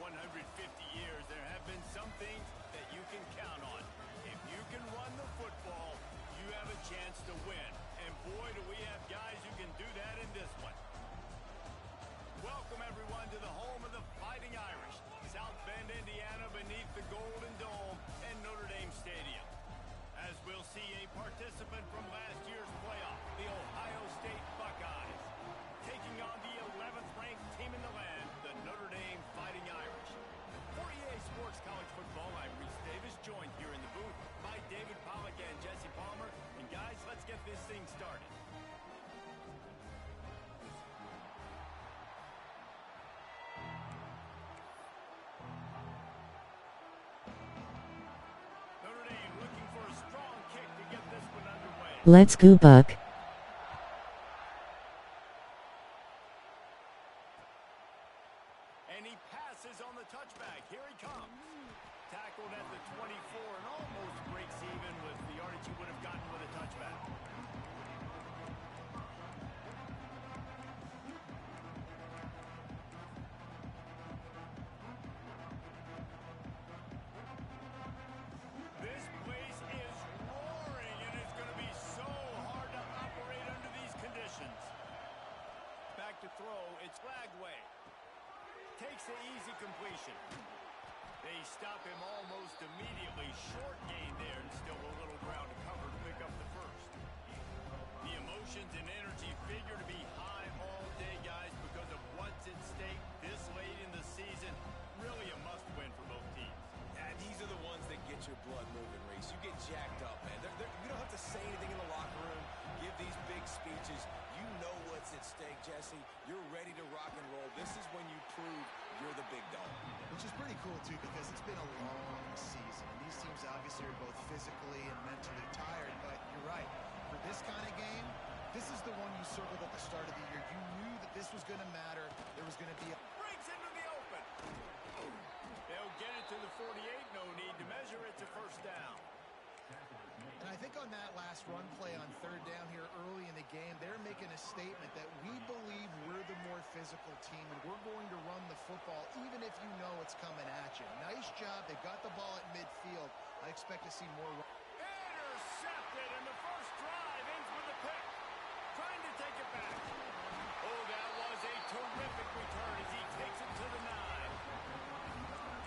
150 years, there have been some things that you can count on. If you can run the football, you have a chance to win. And boy, do we have guys who can do that in this one. Welcome, everyone, to the home of the Fighting Irish, South Bend, Indiana, beneath the Golden Dome and Notre Dame Stadium. As we'll see a participant from last year's playoff, the Ohio State Buckeyes, taking on the 11th ranked team in the land, the Notre Dame Fighting Irish. For EA Sports College Football, I'm Reese Davis, joined here in the booth by David Pollack and Jesse Palmer. And guys, let's get this thing started. Notre Dame looking for a strong kick to get this one underway. Let's go Buck. And he passes on the touchback. Here he comes. Tackled at the 24 and almost breaks even with the yardage he would have gotten with a touchback. This place is roaring, and it's going to be so hard to operate under these conditions. Back to throw. It's Lagway. Takes the easy completion. They stop him almost immediately. Short gain there, and still a little ground to cover to pick up the first. The emotions and energy figure to be high all day, guys, because of what's at stake this late in the season. Really a must-win for both teams. Yeah, these are the ones that get your blood moving, Reese. You get jacked up, man. You don't have to say anything in the locker room, give these big speeches. You know what's at stake, Jesse. You're ready to rock and roll. This is when you prove you're the big dog. Which is pretty cool, too, because it's been a long season. And these teams obviously are both physically and mentally tired, but you're right. For this kind of game, this is the one you circled at the start of the year. You knew that this was going to matter. There was going to be a... Breaks into the open. They'll get it to the 48. No need to measure. It's a first down. And I think on that last run play on third down here early in the game, they're making a statement that we believe we're the more physical team and we're going to run the football even if you know it's coming at you. Nice job. They got the ball at midfield. I expect to see more. Intercepted, and the first drive ends with a pick. Trying to take it back. Oh, that was a terrific return as he takes it to the 9.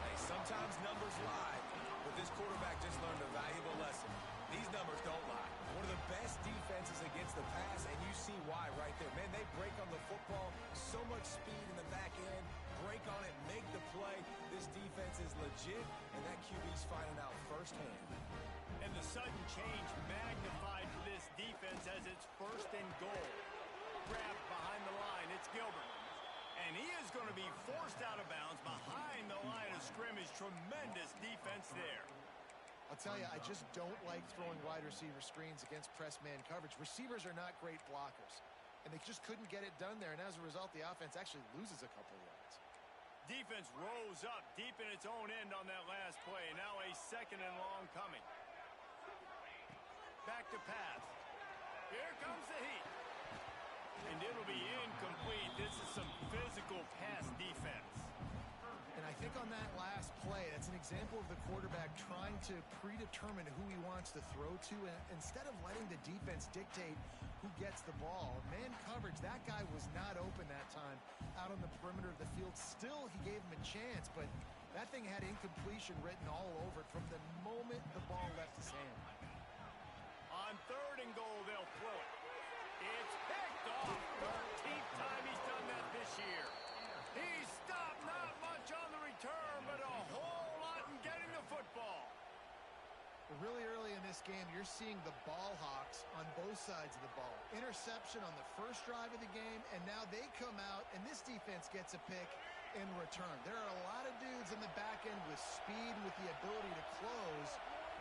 Hey, sometimes numbers lie, but this quarterback just learned a valuable lesson. These numbers don't lie. One of the best defenses against the pass, and you see why right there. Man, they break on the football, so much speed in the back end, break on it, make the play. This defense is legit, and that QB's finding out firsthand. And the sudden change magnified for this defense as it's first and goal. Grabbed behind the line, it's Gilbert. And he is going to be forced out of bounds behind the line of scrimmage. Tremendous defense there. I'll tell you, I just don't like throwing wide receiver screens against press man coverage. Receivers are not great blockers, and they just couldn't get it done there. And as a result, the offense actually loses a couple of yards. Defense rose up deep in its own end on that last play. Now a second and long coming. Back to pass. Here comes the heat. And it'll be incomplete. This is some physical pass defense. And I think on that last play, that's an example of the quarterback trying to predetermine who he wants to throw to, and instead of letting the defense dictate who gets the ball. Man coverage, that guy was not open that time out on the perimeter of the field. Still, he gave him a chance, but that thing had incompletion written all over it from the moment the ball left his hand. On third and goal, they'll throw it. It's picked off. 13th time he's done that this year. He stopped not much on the return, but a whole lot in getting the football. Really early in this game, you're seeing the ball hawks on both sides of the ball. Interception on the first drive of the game, and now they come out, and this defense gets a pick in return. There are a lot of dudes in the back end with speed, with the ability to close.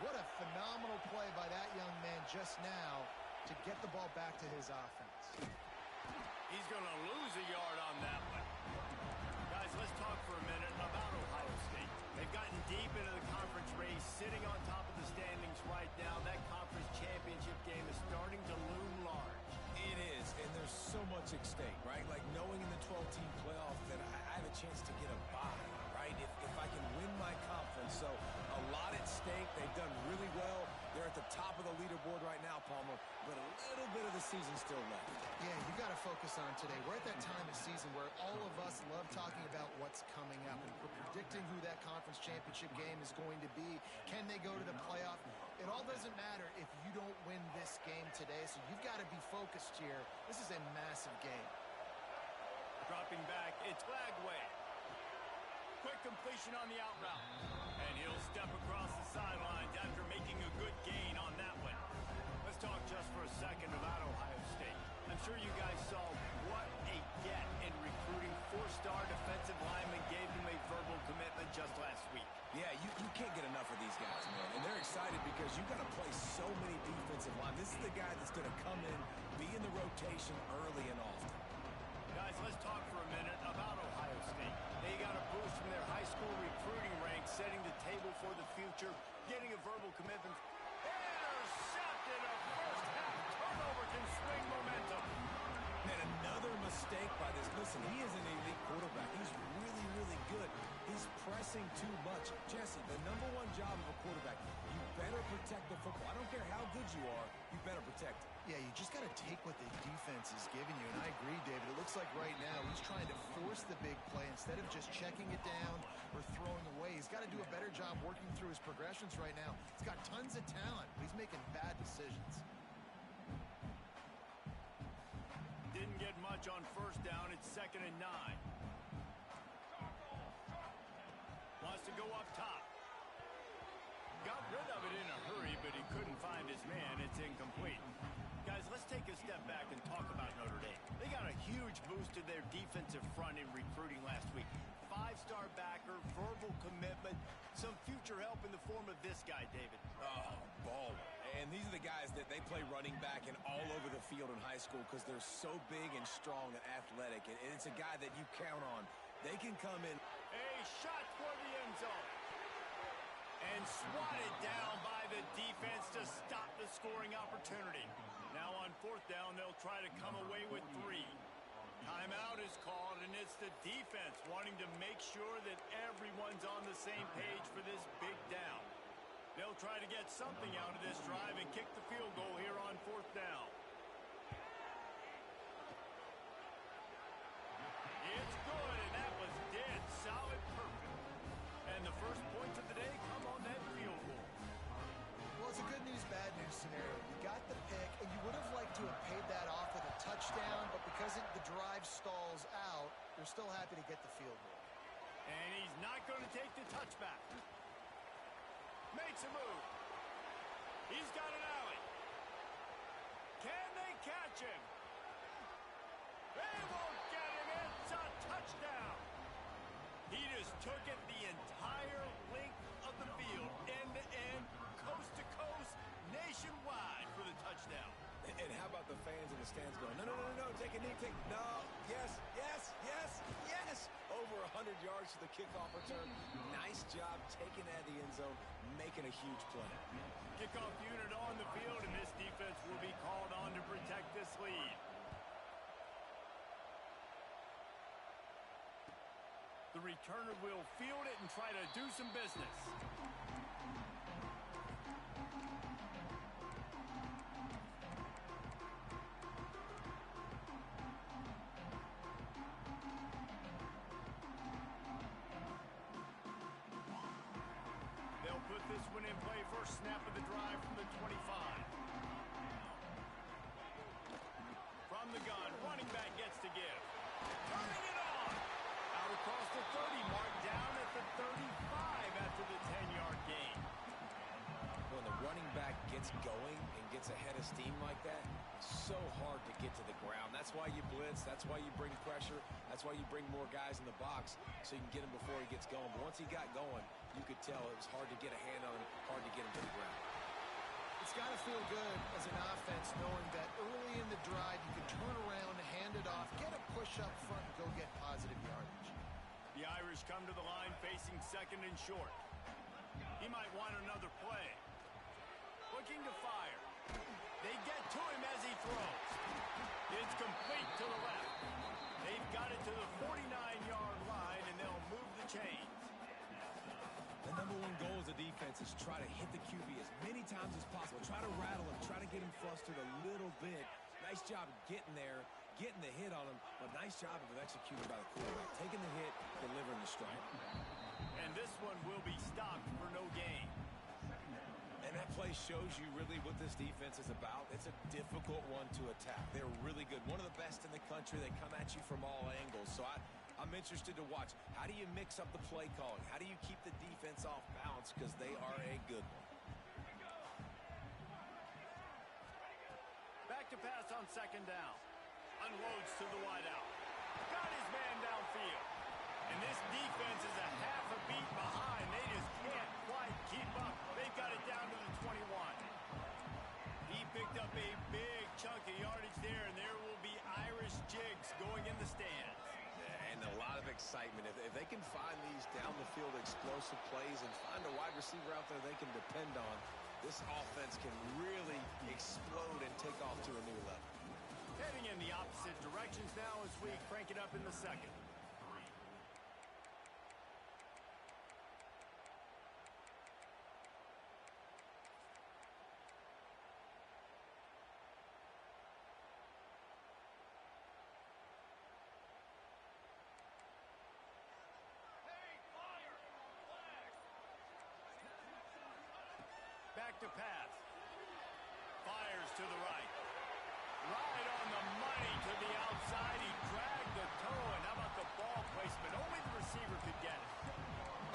What a phenomenal play by that young man just now to get the ball back to his offense. He's going to lose a yard on that one. Guys, let's talk for a minute about Ohio State. They've gotten deep into the conference race, sitting on top of the standings right now. That conference championship game is starting to loom large. It is, and there's so much at stake, right? Like knowing in the 12-team playoff that I have a chance to get a bye, right? If So a lot at stake. They've done really well. They're at the top of the leaderboard right now, Palmer, but a little bit of the season still left. Yeah, you got to focus on today. We're at that time of season where all of us love talking about what's coming up, and we're predicting who that conference championship game is going to be. Can they go to the playoff? It all doesn't matter if you don't win this game today, so you've got to be focused here. This is a massive game. Dropping back, it's Lagway. Quick completion on the out route. And he'll step across the sidelines after making a good gain on that one. Let's talk just for a second about Ohio State. I'm sure you guys saw what a get in recruiting. Four-star defensive lineman gave them a verbal commitment just last week. Yeah, you can't get enough of these guys, man. And they're excited because you've got to play so many defensive line. This is the guy that's going to come in, be in the rotation early and often. Guys, let's talk for a minute about Ohio State. They got a boost from their high school recruiting ranks, setting the table for the future, getting a verbal commitment. Intercepted, a first-half turnover can swing momentum. Man, another mistake by this. Listen, he is an elite quarterback. He's really, really good. He's pressing too much. Jesse, the #1 job of a quarterback, you better protect the football. I don't care how good you are, you better protect it. Yeah, you just got to take what the defense is giving you, and I agree, David. It looks like right now he's trying to force the big play instead of just checking it down or throwing away. He's got to do a better job working through his progressions right now. He's got tons of talent, but he's making bad decisions. Didn't get much on first down. It's 2nd and 9. Wants to go up top. Got rid of it in a hurry, but he couldn't find his man. It's incomplete. Guys, let's take a step back and talk about Notre Dame. They got a huge boost to their defensive front in recruiting last week. 5-star backer, verbal commitment, some future help in the form of this guy, David. Oh, baller. And these are the guys that they play running back and all over the field in high school because they're so big and strong and athletic. And it's a guy that you count on. They can come in. A shot for the end zone. And swatted down by the defense to stop the scoring opportunity. Now on 4th down, they'll try to come away with 3. Timeout is called, and it's the defense wanting to make sure that everyone's on the same page for this big down. They'll try to get something out of this drive and kick the field goal here on 4th down. It's good, and that was dead solid perfect. And the first points of the day come on that field goal. Well, it's a good news, bad news scenario. You got the pick, and you would have liked to have paid that off with a touchdown, but because the drive stalls out, they're still happy to get the field goal. And he's not going to take the touchback. Makes a move. He's got an alley. Can they catch him? They won't get him. It's a touchdown. He just took it the entire length of the field, end-to-end, coast-to-coast, nationwide for the touchdown. And how about the fans in the stands going, no, take a knee, no, yes. Over 100 yards to the kickoff return. Nice job taking that the end zone, making a huge play. Kickoff unit on the field, and this defense will be called on to protect this lead. The returner will field it and try to do some business. They'll put this one in play. First snap of the drive from the 25. From the gun, running back gets to give. Turning it on. Out across the 30 mark, down at the 35 after the 10-yard gain. When the running back gets going and gets ahead of steam like that, so hard to get to the ground. That's why you blitz. That's why you bring pressure. That's why you bring more guys in the box so you can get him before he gets going. But once he got going, you could tell it was hard to get a hand on him, hard to get him to the ground. It's got to feel good as an offense knowing that early in the drive you can turn around, hand it off, get a push up front, and go get positive yardage. The Irish come to the line facing 2nd and short. He might want another play. Looking to fire. They get to him as he throws. It's complete to the left. They've got it to the 49-yard line, and they'll move the chains. The number one goal as a defense is try to hit the QB as many times as possible. Try to rattle him. Try to get him flustered a little bit. Nice job getting there, getting the hit on him, but nice job of executing by the quarterback. Taking the hit, delivering the strike. And this one will be stopped for no gain. And that play shows you really what this defense is about. It's a difficult one to attack. They're really good. One of the best in the country. They come at you from all angles. So I'm interested to watch. How do you mix up the play calling? How do you keep the defense off balance? Because they are a good one. Back to pass on second down. Unloads to the wideout. Got his man downfield. And this defense is a half a beat behind. They just can't quite keep up. They've got it down to the 21. He picked up a big chunk of yardage there, and there will be Irish jigs going in the stands. And a lot of excitement. If they can find these down-the-field explosive plays and find a wide receiver out there they can depend on, this offense can really explode and take off to a new level. Heading in the opposite directions now as we crank it up in the second. Back to pass. Fires to the right. Right on the money to the outside. He dragged the toe. And how about the ball placement? Only the receiver could get it.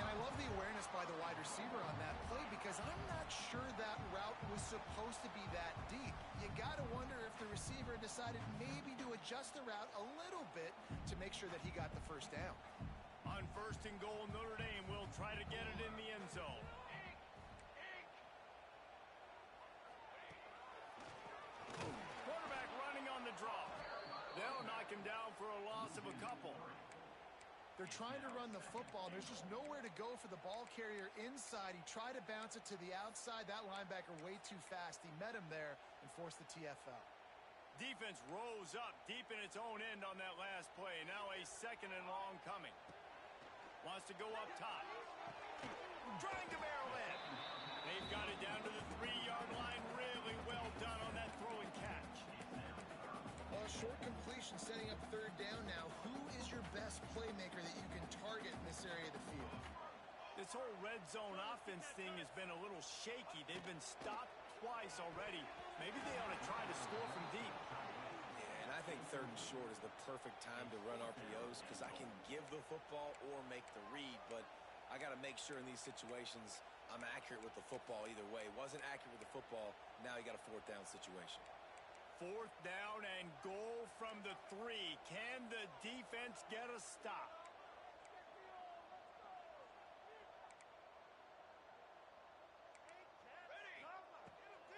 And I love the awareness by the wide receiver on that play because I'm not sure that route was supposed to be that deep. You got to wonder if the receiver decided maybe to adjust the route a little bit to make sure that he got the first down. On first and goal, Notre Dame will try to get it in the end zone. Quarterback running on the draw. They'll knock him down for a loss of a couple. They're trying to run the football. There's just nowhere to go for the ball carrier inside. He tried to bounce it to the outside. That linebacker way too fast. He met him there and forced the TFL. Defense rose up deep in its own end on that last play. Now a second and long coming. Wants to go up top. Trying to barrel in. They've got it down to the 3-yard line. Really well done on that throw and catch. Well, short completion setting up third down now. Who is your best playmaker that you can target in this area of the field? This whole red zone offense thing has been a little shaky. They've been stopped twice already. Maybe they ought to try to score from deep. Yeah, and I think third and short is the perfect time to run RPOs because I can give the football or make the read, but I got to make sure in these situations I'm accurate with the football either way. Wasn't accurate with the football. Now you got a fourth down situation. Fourth down and goal from the 3. Can the defense get a stop?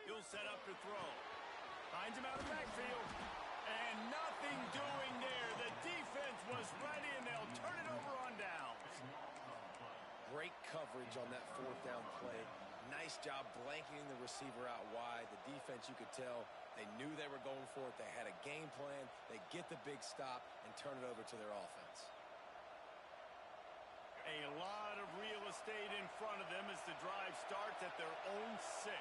He'll set up to throw. Finds him out of the backfield. And nothing doing there. The defense was ready, and they'll turn it over on downs. Great coverage on that fourth down play. Nice job blanketing the receiver out wide. The defense, you could tell, they knew they were going for it. They had a game plan. They get the big stop and turn it over to their offense. A lot of real estate in front of them as the drive starts at their own 6.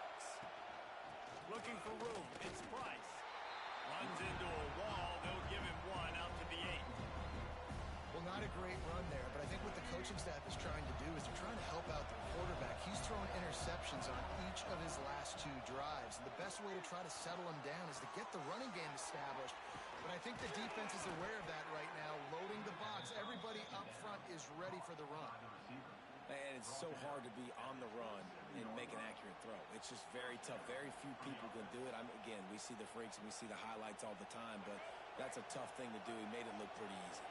Looking for room. It's Price. Runs into a wall. They'll give him 1 out to the 8. Well, not a great run there, but I think what the coaching staff is trying to do is they're trying to help out the quarterback. He's thrown interceptions on each of his last 2 drives, and the best way to try to settle him down is to get the running game established. But I think the defense is aware of that right now, loading the box. Everybody up front is ready for the run. And it's so hard to be on the run and make an accurate throw. It's just very tough. Very few people can do it. Again, we see the freaks and we see the highlights all the time, but that's a tough thing to do. He made it look pretty easy.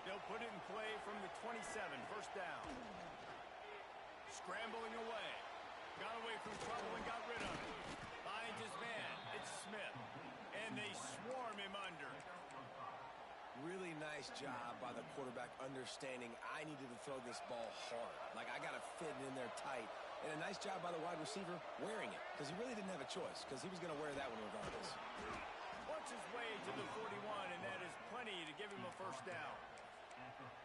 They'll put it in play from the 27, first down. Scrambling away. Got away from trouble and got rid of it. Finds his man. It's Smith. And they swarm him under. Really nice job by the quarterback understanding I needed to throw this ball hard. Like, I got to fit it in there tight. And a nice job by the wide receiver wearing it because he really didn't have a choice because he was going to wear that one regardless. Works his way to the 41, and that is plenty to give him a first down.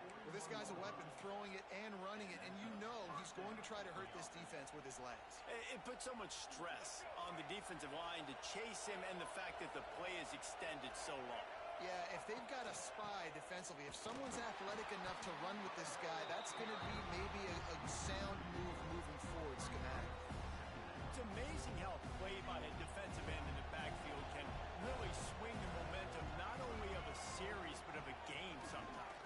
Well, this guy's a weapon, throwing it and running it, and you know he's going to try to hurt this defense with his legs. It puts so much stress on the defensive line to chase him and the fact that the play is extended so long. Yeah, if they've got a spy defensively, if someone's athletic enough to run with this guy, that's going to be maybe a sound move moving forward schematically. It's amazing how a play by a defensive end in the backfield can really swing the momentum not only of a series but of a game sometimes.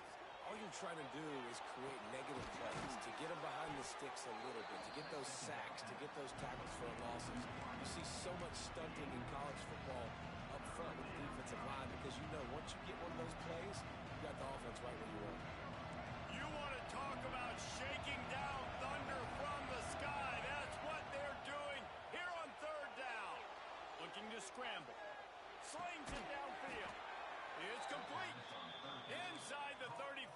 All you're trying to do is create negative plays, to get them behind the sticks a little bit, to get those sacks, to get those tackles for losses. You see so much stunting in college football up front with the defensive line because you know once you get one of those plays, you got the offense right where you want. You want to talk about shaking down thunder from the sky. That's what they're doing here on third down. Looking to scramble. Slings it downfield. It's complete. Inside the 35,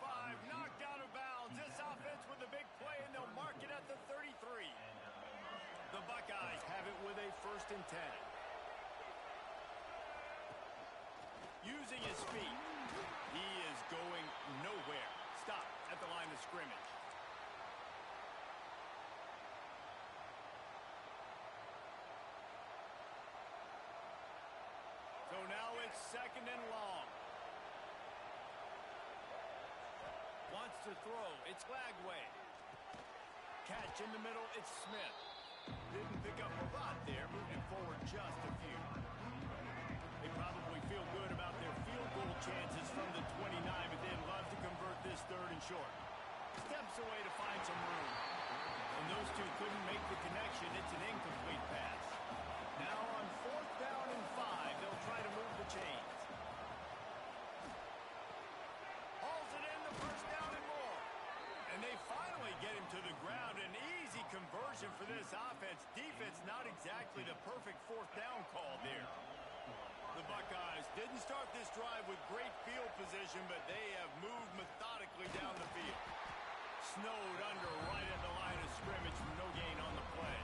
knocked out of bounds. This offense with a big play, and they'll mark it at the 33. The Buckeyes have it with a 1st and 10. Using his feet. He is going nowhere. Stop at the line of scrimmage. So now it's 2nd and long. Wants to throw. It's Lagway. Catch in the middle. It's Smith. Didn't pick up a lot there. Moving forward just a few. They probably feel good about their field goal chances from the 29, but they'd love to convert this 3rd and short. Steps away to find some room. And those two couldn't make the connection. It's an incomplete pass. Now on 4th down and 5, they'll try to move the chains. Hauls it in, the 1st down and more. And they finally get him to the ground. An easy conversion for this offense. Defense not exactly the perfect 4th down call there. The Buckeyes didn't start this drive with great field position, but they have moved methodically down the field. Snowed under right at the line of scrimmage from no gain on the play.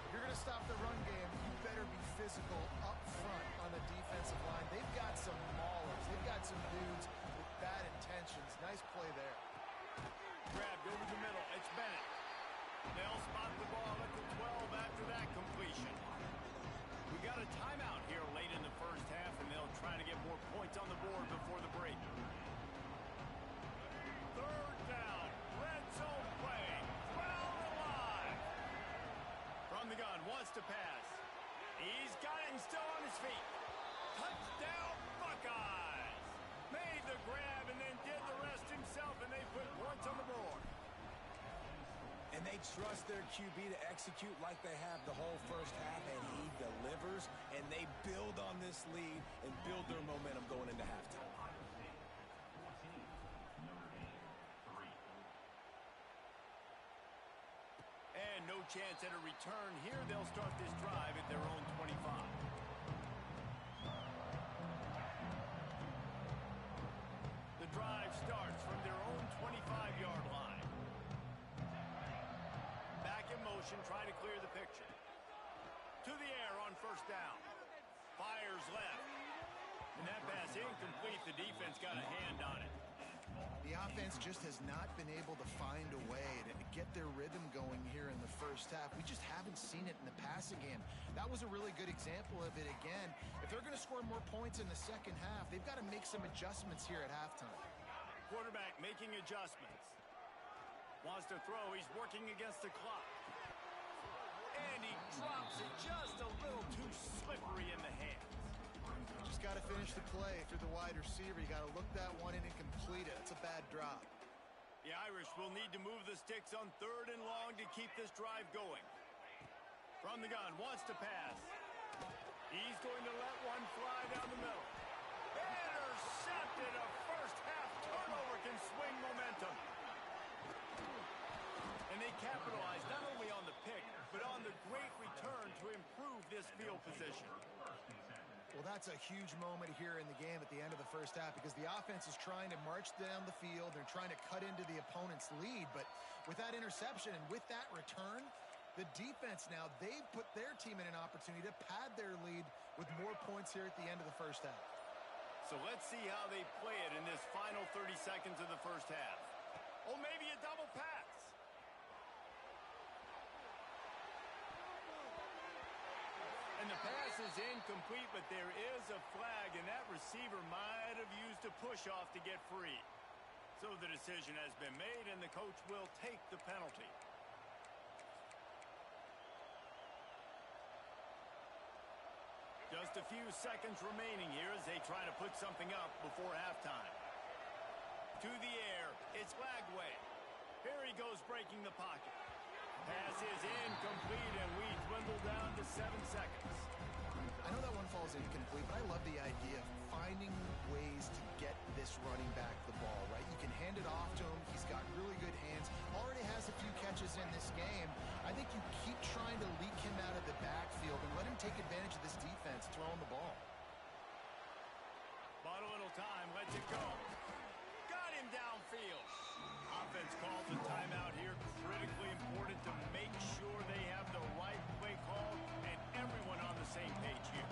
If you're going to stop the run game, you better be physical up front on the defensive line. They've got some maulers. They've got some dudes with bad intentions. Nice play there. Grabbed over the middle. It's Bennett. They'll spot the ball at the 12 after that completion. We got a timeout here late in the 1st half, and they'll try to get more points on the board before the break. 3rd down. Red zone play. Crowd alive. From the gun. Wants to pass. He's got it and still on his feet. Touchdown Buckeyes. Made the grab and then did the rest himself, and they put points on the board. And they trust their QB to execute like they have the whole 1st half, and he delivers, and they build on this lead and build their momentum going into halftime. And no chance at a return here. They'll start this drive at their own 25. The drive starts from their own 25-yard line. Back in motion, try to clear the picture. To the air on 1st down. Fires left. And that pass incomplete. The defense got a hand on it. The offense just has not been able to find a way to get their rhythm going here in the 1st half. We just haven't seen it in the passing game. That was a really good example of it again. If they're going to score more points in the 2nd half, they've got to make some adjustments here at halftime. Quarterback making adjustments. Wants to throw. He's working against the clock. And he drops it just a little too slippery in the hands. Just got to finish the play through the wide receiver. You got to look that one in and complete it. It's a bad drop. The Irish will need to move the sticks on 3rd and long to keep this drive going. From the gun, wants to pass. He's going to let one fly down the middle. Intercepted. A 1st half turnover can swing momentum. And they capitalize not only on the pick, but on the great return to improve this field position. Well, that's a huge moment here in the game at the end of the 1st half because the offense is trying to march down the field. They're trying to cut into the opponent's lead. But with that interception and with that return, the defense now, they've put their team in an opportunity to pad their lead with more points here at the end of the 1st half. So let's see how they play it in this final 30 seconds of the first half. Or maybe a double pass. And the pass is incomplete, but there is a flag, and that receiver might have used a push-off to get free. So the decision has been made, and the coach will take the penalty. Just a few seconds remaining here as they try to put something up before halftime. To the air, it's Lagway. Here he goes breaking the pocket. Pass is incomplete, and we dwindle down to 7 seconds. I know that one falls incomplete, but I love the idea of finding ways to get this running back the ball, right? You can hand it off to him. He's got really good hands. Already has a few catches in this game. I think you keep trying to leak him out of the backfield and let him take advantage of this defense throwing the ball. Bought a little time, lets it go. Got him downfield. Offense calls a timeout here. Critically important to make sure they have the right play call and everyone on the same page here.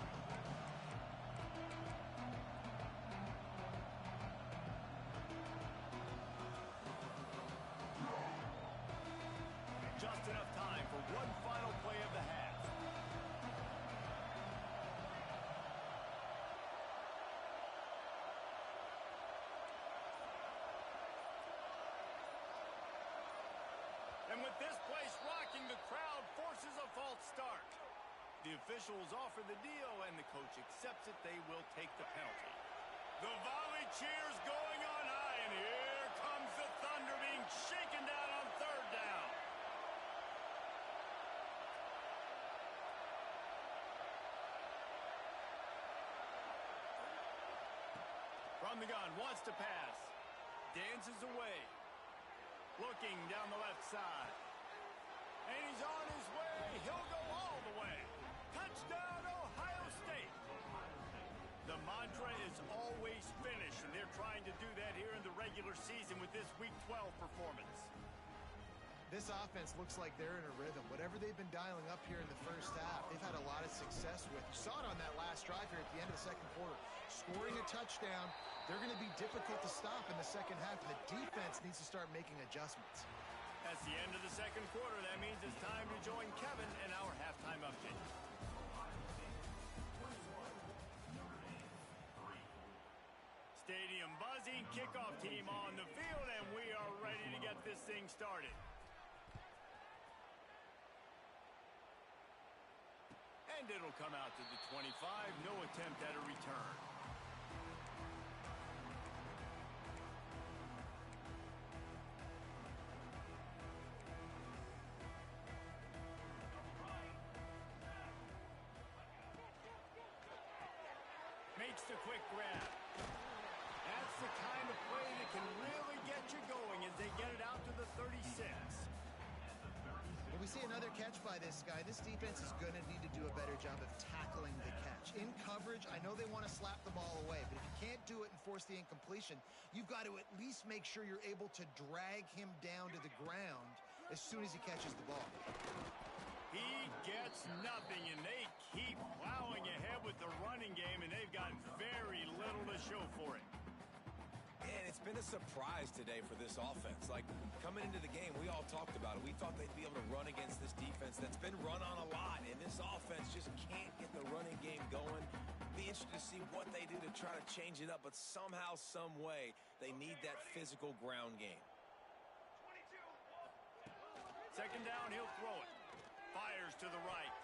Just enough time for one final play of the half. And with this place rocking, the crowd forces a false start. The officials offer the deal, and the coach accepts it. They will take the penalty. The volley cheers going on high, and here comes the Thunder being shaken down on third down. From the gun, wants to pass. Dances away. Looking down the left side. And he's on his way. He'll go all the way. Touchdown, Ohio State. The mantra is always finish, and they're trying to do that here in the regular season with this Week 12 performance. This offense looks like they're in a rhythm. Whatever they've been dialing up here in the first half, they've had a lot of success with. You saw it on that last drive here at the end of the second quarter. Scoring a touchdown, they're going to be difficult to stop in the second half, and the defense needs to start making adjustments. That's the end of the second quarter. That means it's time to join Kevin in our halftime update. Stadium buzzing, kickoff team on the field, and we are ready to get this thing started. And it'll come out to the 25. No attempt at a return. Makes the quick grab. That's the kind of play that can really get you going as they get it out to the 36. When we see another catch by this guy, this defense is going to need to do a better job of tackling the catch. In coverage, I know they want to slap the ball away, but if you can't do it and force the incompletion, you've got to at least make sure you're able to drag him down to the ground as soon as he catches the ball. He gets nothing, and they keep plowing ahead with the running game, and they've got very little to show for it. And it's been a surprise today for this offense. Like, coming into the game, we all talked about it. We thought they'd be able to run against this defense that's been run on a lot, and this offense just can't get the running game going. Be interested to see what they do to try to change it up, but somehow, some way, they need that physical ground game. Second down, he'll throw it. Fires to the right.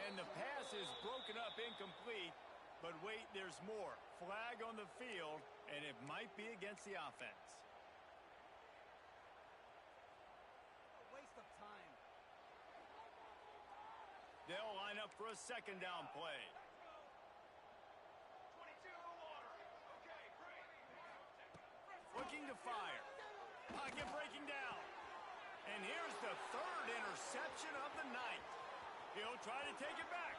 And the pass is broken up incomplete. But wait, there's more. Flag on the field, and it might be against the offense. A waste of time. They'll line up for a second down play. Looking to fire. Pocket breaking down. And here's the third interception of the night. He'll try to take it back.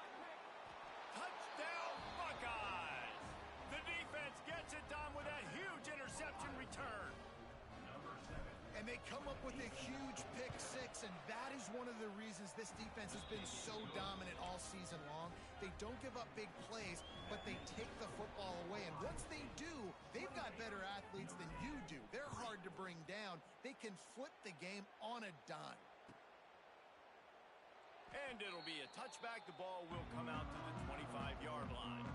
Touchdown, Buckeyes! The defense gets it done with that huge interception return. And they come up with a huge pick six, and that is one of the reasons this defense has been so dominant all season long. They don't give up big plays, but they take the football away. And once they do, they've got better athletes than you do. They're hard to bring down. They can flip the game on a dime. And it'll be a touchback. The ball will come out to the 25-yard line.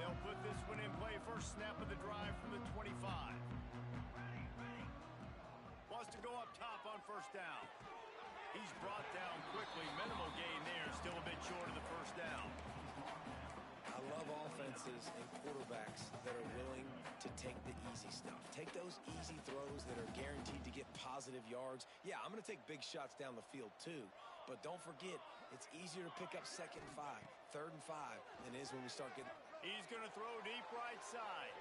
They'll put this one in play. First snap of the drive from the 25. Wants to go up top on first down. He's brought down quickly. Minimal gain there. Still a bit short of the first down. I love offenses and quarterbacks that are willing to take the easy stuff. Take those easy throws that are guaranteed to get positive yards. Yeah, I'm going to take big shots down the field too. But don't forget, it's easier to pick up 2nd and 5, 3rd and 5 than it is when we start getting... He's going to throw deep right side.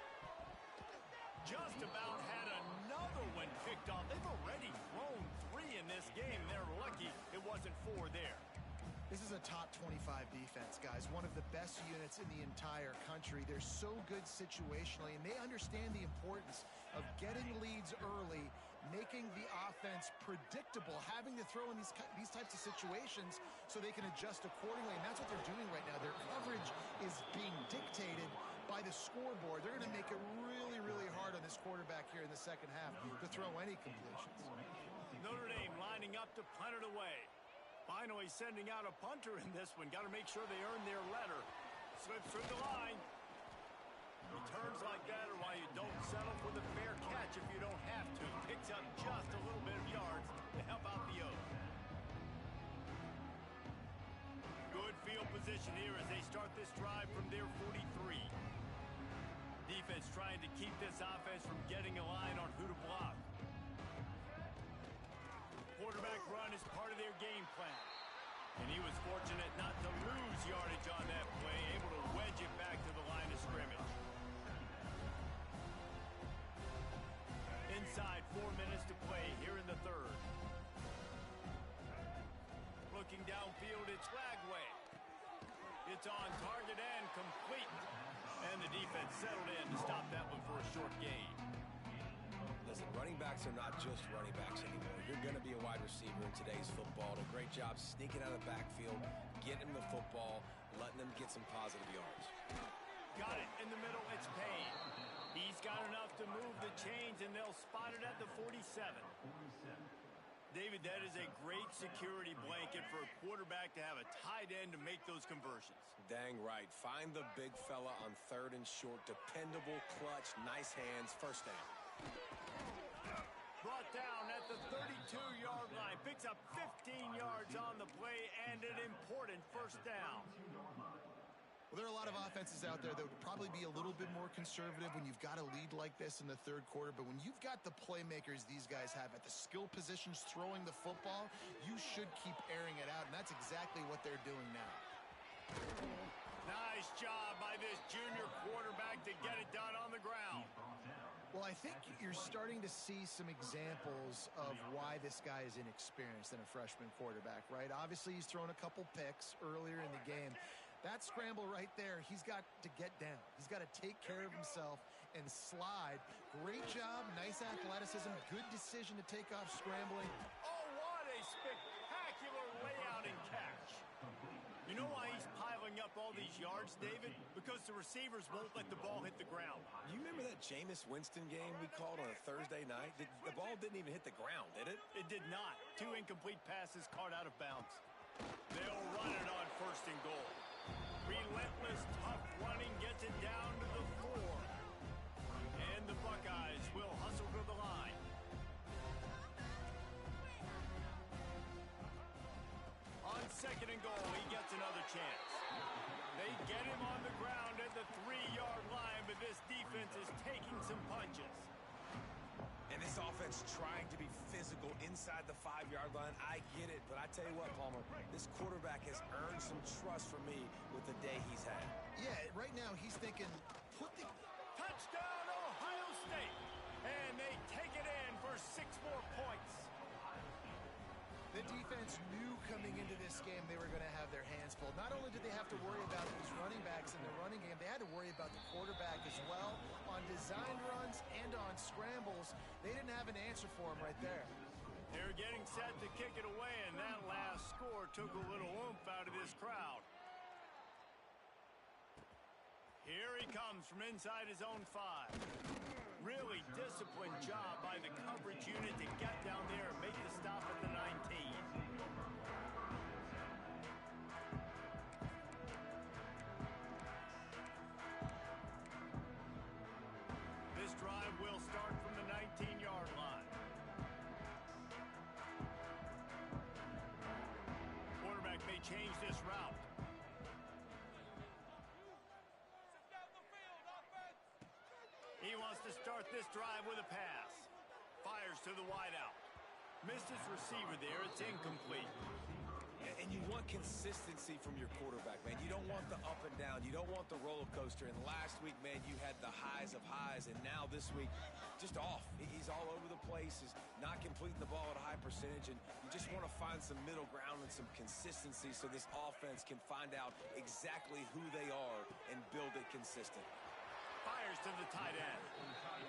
Just about had another one picked off. They've already thrown 3 in this game. They're lucky it wasn't 4 there. This is a top 25 defense, guys. One of the best units in the entire country. They're so good situationally, and they understand the importance of getting leads early, making the offense predictable, having to throw in these types of situations so they can adjust accordingly. And that's what they're doing right now. Their coverage is being dictated by the scoreboard. They're going to make it really, really hard on this quarterback here in the second half to throw any completions. Notre Dame lining up to punt it away. Finally sending out a punter in this one. Got to make sure they earn their letter. Slips through the line. Returns like that are why you don't settle for the fair catch if you don't have to. Picks up just a little bit of yards to help out the O's. Good field position here as they start this drive from their 43. Defense trying to keep this offense from getting a line on who to block. Quarterback run is part of their game plan. And he was fortunate not to lose yardage on that play, able to wedge it back to the line of scrimmage. Inside 4 minutes to play here in the third. Looking downfield, it's Lagway. It's on target and complete. And the defense settled in to stop that one for a short gain. Listen, running backs are not just running backs anymore. You're going to be a wide receiver in today's football. A great job sneaking out of the backfield, getting the football, letting them get some positive yards. Got it in the middle. It's Payne. He's got enough to move the chains, and they'll spot it at the 47. David, that is a great security blanket for a quarterback to have a tight end to make those conversions. Dang right. Find the big fella on 3rd and short. Dependable, clutch, nice hands, first down. Brought down at the 32-yard line. Picks up 15 yards on the play and an important first down. Well, there are a lot of offenses out there that would probably be a little bit more conservative when you've got a lead like this in the third quarter. But when you've got the playmakers these guys have at the skill positions throwing the football, you should keep airing it out. And that's exactly what they're doing now. Nice job by this junior quarterback to get it done on the ground. Well, I think you're starting to see some examples of why this guy is inexperienced in a freshman quarterback, right? Obviously, he's thrown a couple picks earlier in the game. That scramble right there, he's got to get down. He's got to take care of himself and slide. Great job, nice athleticism, good decision to take off scrambling. Oh, what a spectacular layout and catch. You know why he's piling up all these yards, David? Because the receivers won't let the ball hit the ground. You remember that Jameis Winston game we called on a Thursday night? The ball didn't even hit the ground, did it? It did not. 2 incomplete passes caught out of bounds. They'll run it on 1st and goal. Relentless, tough running gets it down to the 4. And the Buckeyes will hustle to the line. On 2nd and goal, he gets another chance. They get him on the ground at the 3-yard line, but this defense is taking some punches. And this offense trying to be physical inside the 5-yard line. I get it, but I tell you what, Palmer, this quarterback has earned some trust from me with the day he's had. Yeah, right now he's thinking, put the... Touchdown, Ohio State! And they take it in for 6 more points. The defense knew coming into this game they were going to have their hands full. Not only did they have to worry about these running backs in the running game, they had to worry about the quarterback as well. On designed runs and on scrambles, they didn't have an answer for him right there. They're getting set to kick it away, and that last score took a little oomph out of this crowd. Here he comes from inside his own 5. Really disciplined job by the coverage unit to get down there and make the stop at the 19. This drive will start from the 19-yard line. Quarterback may change this route. He wants to start this drive with a pass. Fires to the wideout. Missed his receiver there. It's incomplete. And you want consistency from your quarterback, man. You don't want the up and down. You don't want the roller coaster. And last week, man, you had the highs of highs. And now this week, just off. He's all over the place. He's not completing the ball at a high percentage. And you just want to find some middle ground and some consistency so this offense can find out exactly who they are and build it consistent. Fires to the tight end.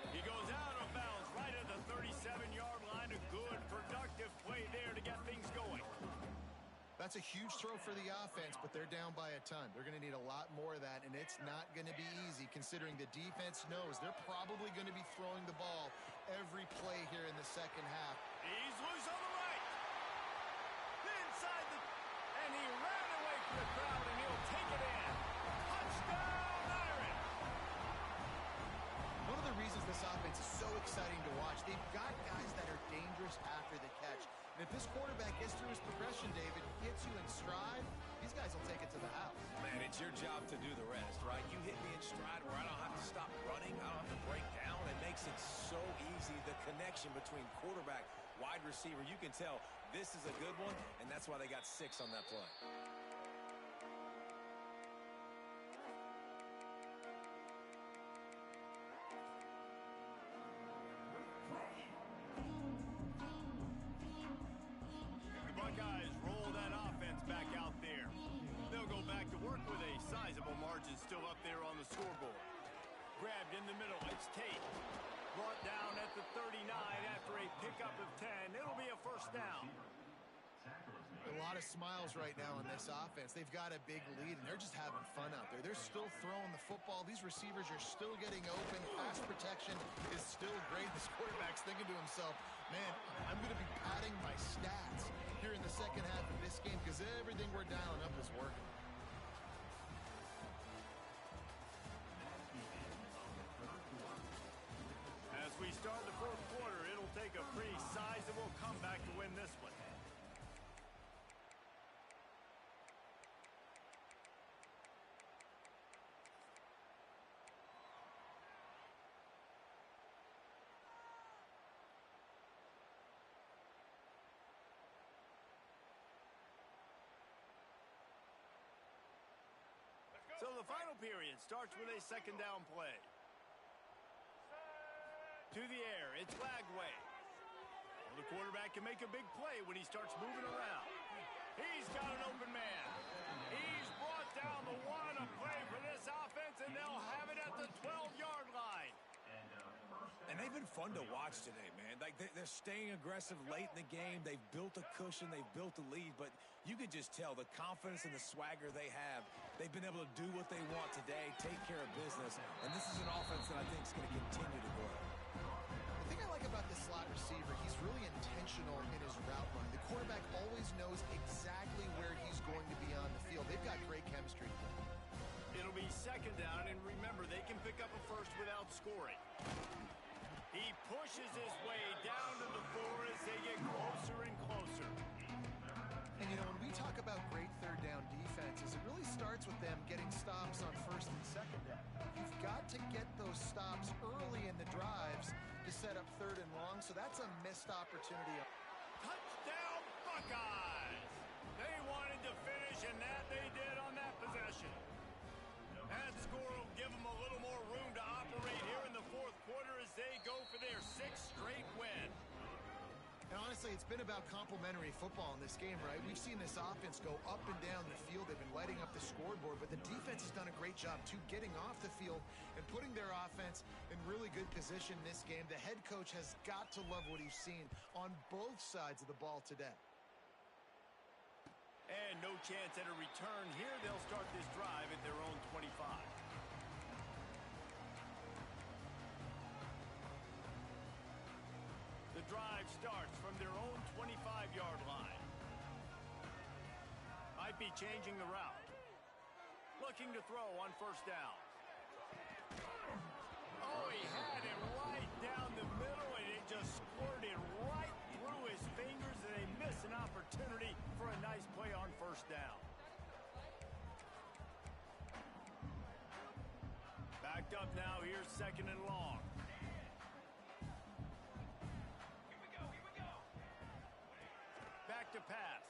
He goes out of bounds right at the 37-yard line. A good, productive play there to get things going. That's a huge throw for the offense, but they're down by a ton. They're going to need a lot more of that, and it's not going to be easy considering the defense knows they're probably going to be throwing the ball every play here in the second half. He's loose on the right. Inside the... And he ran away from the crowd, and he'll take it in. Touchdown, Iron! One of the reasons this offense is so exciting to watch, they've got guys that are dangerous after the catch. And if this quarterback gets through his progression, David, hits you in stride, these guys will take it to the house. Man, it's your job to do the rest, right? You hit me in stride where I don't have to stop running. I don't have to break down. It makes it so easy. The connection between quarterback, wide receiver, you can tell this is a good one, and that's why they got 6 on that play. Buckeyes roll that offense back out there. They'll go back to work with a sizable margin still up there on the scoreboard. Grabbed in the middle, it's Tate. Brought down at the 39 after a pickup of 10. It'll be a first down. A lot of smiles right now on this offense. They've got a big lead, and they're just having fun out there. They're still throwing the football. These receivers are still getting open. Pass protection is still great. This quarterback's thinking to himself, man, I'm going to be padding my stats here in the second half of this game because everything we're dialing up is working. As we start the fourth quarter, it'll take a pretty sizable comeback to win this one. So the final period starts with a second down play. To the air, it's Lagway. Well, the quarterback can make a big play when he starts moving around. He's got an open man. He's brought down the one, a play for this offense, and they'll have it at the 12-yard line. And they've been fun to watch today, man. Like they're staying aggressive late in the game. They've built a cushion. They've built a lead. But you can just tell the confidence and the swagger they have. They've been able to do what they want today, take care of business. And this is an offense that I think is going to continue to grow. The thing I like about this slot receiver, he's really intentional in his route running. The quarterback always knows exactly where he's going to be on the field. They've got great chemistry together. It'll be second down, and remember, they can pick up a first without scoring. He pushes his way down to the 4 as they get closer and closer. And, you know, when we talk about great third down defenses, it really starts with them getting stops on first and second down. You've got to get those stops early in the drives to set up third and long, so that's a missed opportunity. Touchdown, Buckeyes! They wanted to finish, and that they did on that possession. That score will give them a little more room to operate here in the fourth quarter as they go for their 6th straight win. And honestly, it's been about complementary football in this game, right? We've seen this offense go up and down the field. They've been lighting up the scoreboard, but the defense has done a great job, too, getting off the field and putting their offense in really good position in this game. The head coach has got to love what he's seen on both sides of the ball today. And no chance at a return here. They'll start this drive at their own 25. The drive starts from their own 25-yard line. Might be changing the route. Looking to throw on first down. Oh, he had it right down the middle, and it just squirted right through his fingers, and they miss an opportunity for a nice play on first down. Backed up now. Here's second and long. Back to pass.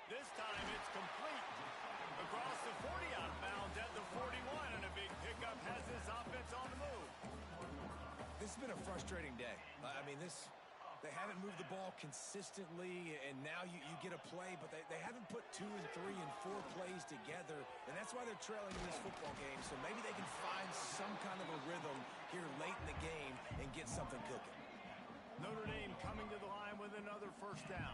This time it's complete. Across the 40, out of bounds at the 41, and a big pickup has this offense on the move. This has been a frustrating day. I mean, they haven't moved the ball consistently, and now you get a play, but they haven't put 2 and 3 and 4 plays together, and that's why they're trailing in this football game. So maybe they can find some kind of a rhythm here late in the game and get something cooking. Notre Dame coming to the line with another first down.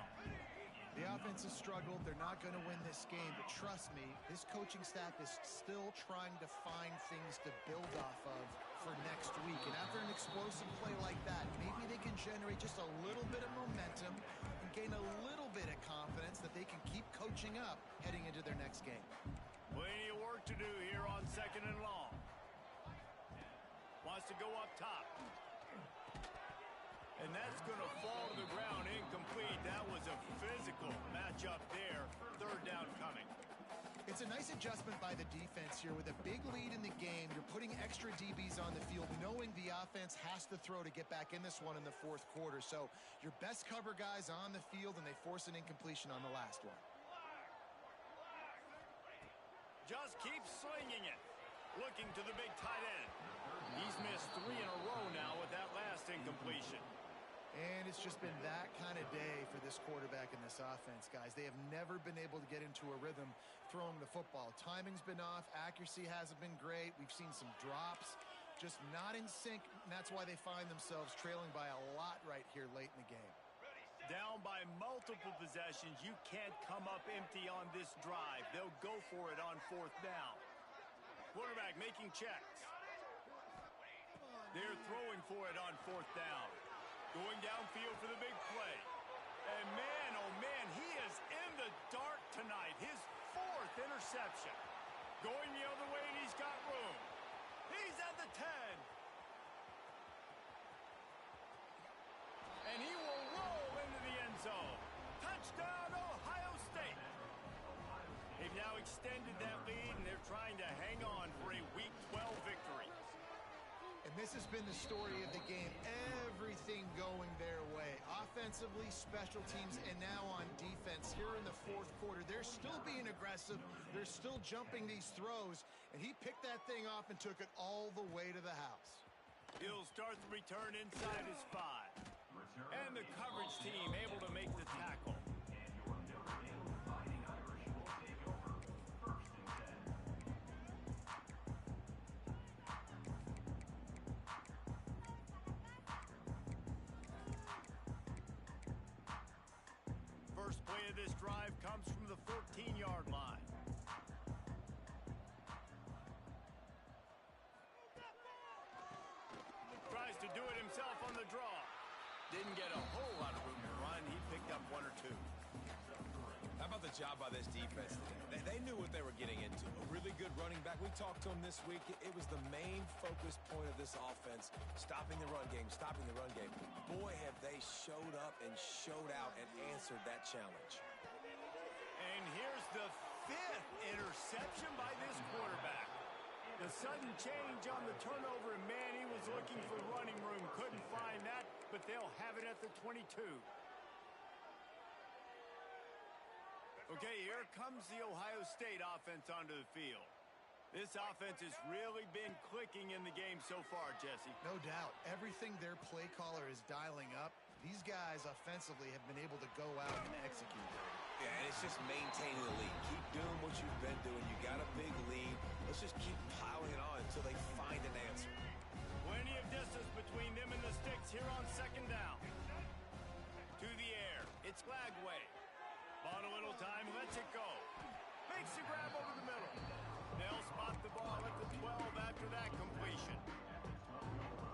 The offense has struggled. They're not going to win this game, but trust me, this coaching staff is still trying to find things to build off of for next week. And after an explosive play like that, maybe they can generate just a little bit of momentum and gain a little bit of confidence that they can keep coaching up heading into their next game. Plenty of work to do here on second and long. Wants to go up top. And that's going to fall to the ground incomplete. That was a physical matchup there. Third down coming. It's a nice adjustment by the defense here. With a big lead in the game, you're putting extra DBs on the field, knowing the offense has to throw to get back in this one in the fourth quarter. So your best cover guys on the field, and they force an incompletion on the last one. Just keep slinging it. Looking to the big tight end. He's missed 3 in a row now with that last incompletion. And it's just been that kind of day for this quarterback and this offense, guys. They have never been able to get into a rhythm throwing the football. Timing's been off. Accuracy hasn't been great. We've seen some drops, just not in sync, and that's why they find themselves trailing by a lot right here late in the game. Down by multiple possessions. You can't come up empty on this drive. They'll go for it on fourth down. Quarterback making checks. They're throwing for it on fourth down. Going downfield for the big play. And man, oh man, he is in the dark tonight. His 4th interception. Going the other way, and he's got room. He's at the 10. And he will roll into the end zone. Touchdown, Ohio State. They've now extended that lead, and they're trying to hang on for a Week 12 victory. And this has been the story of the game. Everything going their way. Offensively, special teams, and now on defense here in the fourth quarter. They're still being aggressive. They're still jumping these throws. And he picked that thing off and took it all the way to the house. He'll start the return inside his 5. And the coverage team able to make the tackle. First play of this drive comes from the 14-yard line. Tries to do it himself on the draw. Didn't get a whole lot of room to run. He picked up 1 or 2. How about the job by this defense today? They knew what they were getting into. A really good running back. We talked to him this week. It was the main focus point of this offense, stopping the run game, stopping the run game. Boy, have they showed up and showed out and answered that challenge. And here's the 5th interception by this quarterback. The sudden change on the turnover, and man, he was looking for running room. Couldn't find that, but they'll have it at the 22. Okay, here comes the Ohio State offense onto the field. This offense has really been clicking in the game so far, Jesse. No doubt. Everything their play caller is dialing up, these guys offensively have been able to go out and execute. Yeah, and it's just maintaining the lead. Keep doing what you've been doing. You got a big lead. Let's just keep piling it on until they find an answer. Plenty of distance between them and the sticks here on second down. To the air. It's Lagway. Bought a little time, lets it go. Makes the grab over the middle. They'll spot the ball at the 12 after that completion.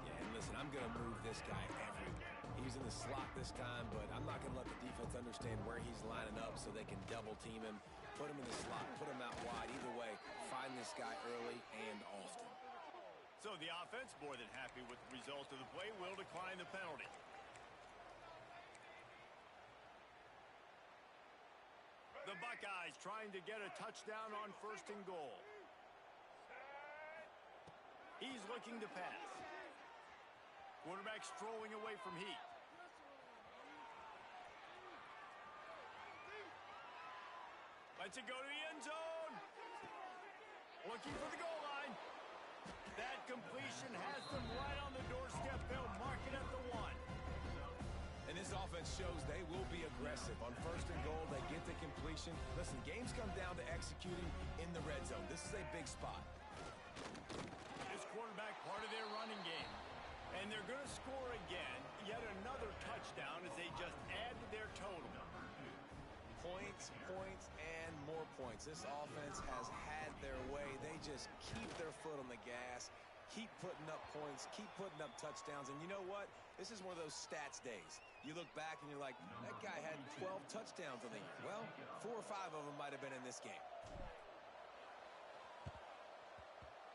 Yeah, and listen, I'm going to move this guy everywhere. He's in the slot this time, but I'm not going to let the defense understand where he's lining up so they can double team him, put him in the slot, put him out wide. Either way, find this guy early and often. So the offense, more than happy with the result of the play, will decline the penalty. The Buckeyes trying to get a touchdown on 1st and goal. He's looking to pass. Quarterback strolling away from heat. Lets it go to the end zone. Looking for the goal line. That completion has them right on the doorstep. They'll mark it at the 1. And this offense shows they will be aggressive. On 1st and goal, they get the completion. Listen, games come down to executing in the red zone. This is a big spot. This quarterback part of their running game. And they're going to score again. Yet another touchdown as they just add to their total. Points, points, and more points. This offense has had their way. They just keep their foot on the gas, keep putting up points, keep putting up touchdowns. And you know what? This is one of those stats days. You look back and you're like, that guy had 12 touchdowns on the year. Well, 4 or 5 of them might have been in this game.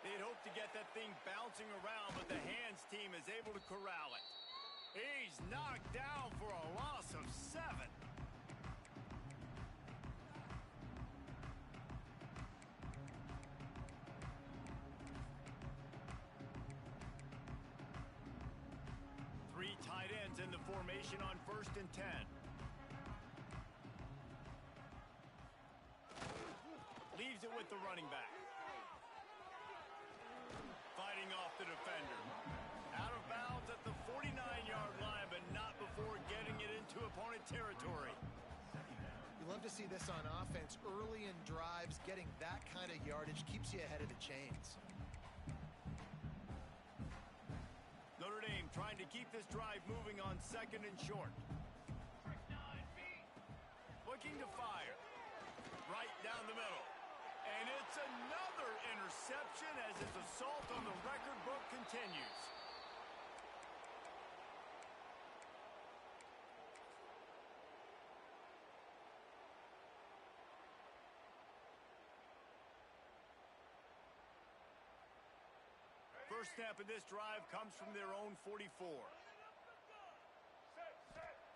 They'd hope to get that thing bouncing around, but the hands team is able to corral it. He's knocked down for a loss of 7. Three tight ends in the formation on 1st and 10. Leaves it with the running back. Fighting off the defender. Out of bounds at the 49-yard line, but not before getting it into opponent territory. You love to see this on offense. Early in drives, getting that kind of yardage keeps you ahead of the chains. Notre Dame trying to keep this drive moving on 2nd and short. Looking to fire. Right down the middle. And it's another interception as his assault on the record book continues. First snap of this drive comes from their own 44.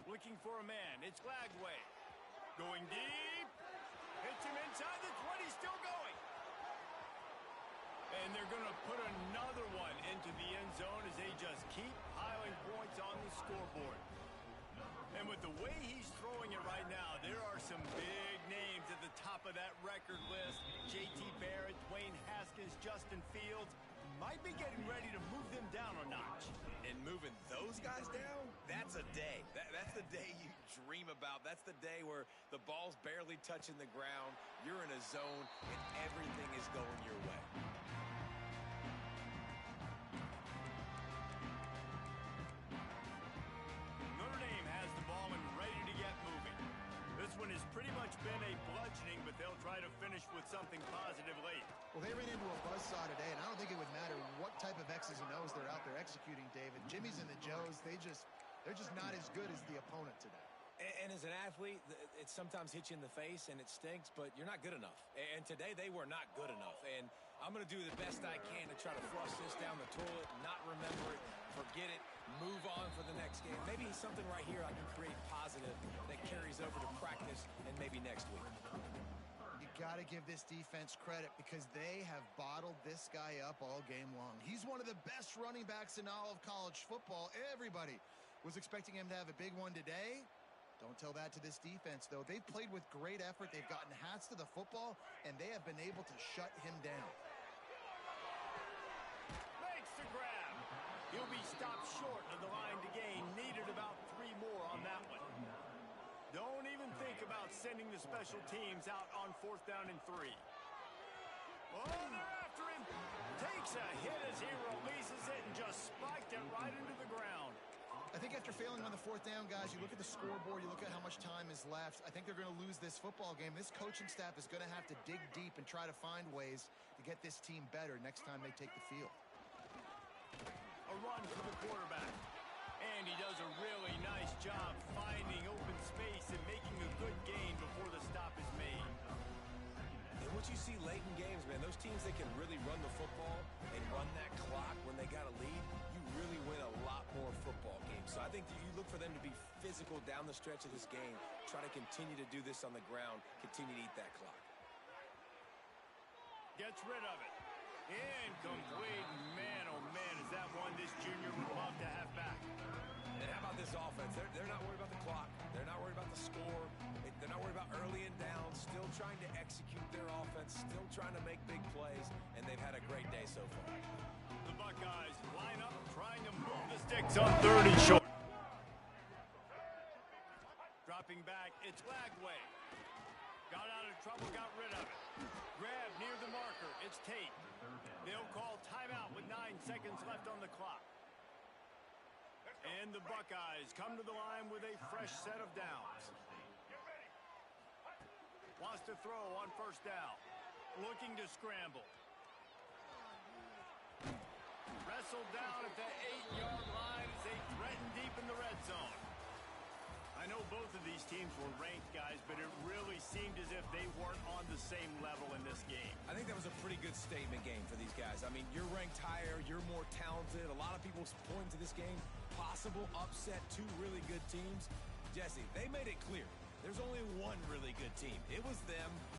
Looking for a man. It's Lagway. Going deep. Hits him inside the 20. Still going. And they're going to put another one into the end zone as they just keep piling points on the scoreboard. And with the way he's throwing it right now, there are some big names at the top of that record list. J.T. Barrett, Dwayne Haskins, Justin Fields. Might be getting ready to move them down a notch. And moving those guys down, that's a day. That's the day you dream about. That's the day where the ball's barely touching the ground, you're in a zone, and everything is going your way. Notre Dame has the ball and ready to get moving. This one has pretty much been a bludgeoning, but they'll try to finish with something positive late. Well, they ran into a buzzsaw today, and I don't think it would matter what type of X's and O's they're out there executing, David. Jimmy's and the Joes, they're just not as good as the opponent today. And as an athlete, it sometimes hits you in the face and it stinks, but you're not good enough. And today they were not good enough. And I'm going to do the best I can to try to flush this down the toilet, not remember it, forget it, move on for the next game. Maybe something right here I can create positive that carries over to practice and maybe next week. You got to give this defense credit because they have bottled this guy up all game long. He's one of the best running backs in all of college football. Everybody was expecting him to have a big one today. Don't tell that to this defense, though. They've played with great effort. They've gotten hats to the football, and they have been able to shut him down. He'll be stopped short of the line to gain. Needed about 3 more on that one. Don't even think about sending the special teams out on 4th down and 3. Oh, they're after him. Takes a hit as he releases it and just spiked it right into the ground. I think after failing on the 4th down, guys, you look at the scoreboard, you look at how much time is left. I think they're going to lose this football game. This coaching staff is going to have to dig deep and try to find ways to get this team better next time they take the field. A run for the quarterback. And he does a really nice job finding open space and making a good gain before the stop is made. And what you see late in games, man, those teams that can really run the football and run that clock when they got a lead, you really win a lot more football games. So I think that you look for them to be physical down the stretch of this game, try to continue to do this on the ground, continue to eat that clock. Gets rid of it. Incomplete. Man, oh man, is that one this junior would love to have back. And how about this offense? They're not worried about the clock. They're not worried about the score. They're not worried about early and down. Still trying to execute their offense. Still trying to make big plays. And they've had a great day so far. The Buckeyes line up, trying to move the sticks on 3rd and short. Dropping back, it's Lagway. Got out of trouble, got rid of it. Grab near the marker, it's Tate. They'll call timeout with 9 seconds left on the clock. And the Buckeyes come to the line with a fresh set of downs. Wants to throw on 1st down. Looking to scramble. Wrestled down at the 8-yard line as they threaten deep in the red zone. I know both of these teams were ranked, guys, but it really seemed as if they weren't on the same level in this game. I think that was a pretty good statement game for these guys. I mean, you're ranked higher, you're more talented. A lot of people point to this game, possible upset, 2 really good teams. Jesse, they made it clear. There's only one really good team. It was them.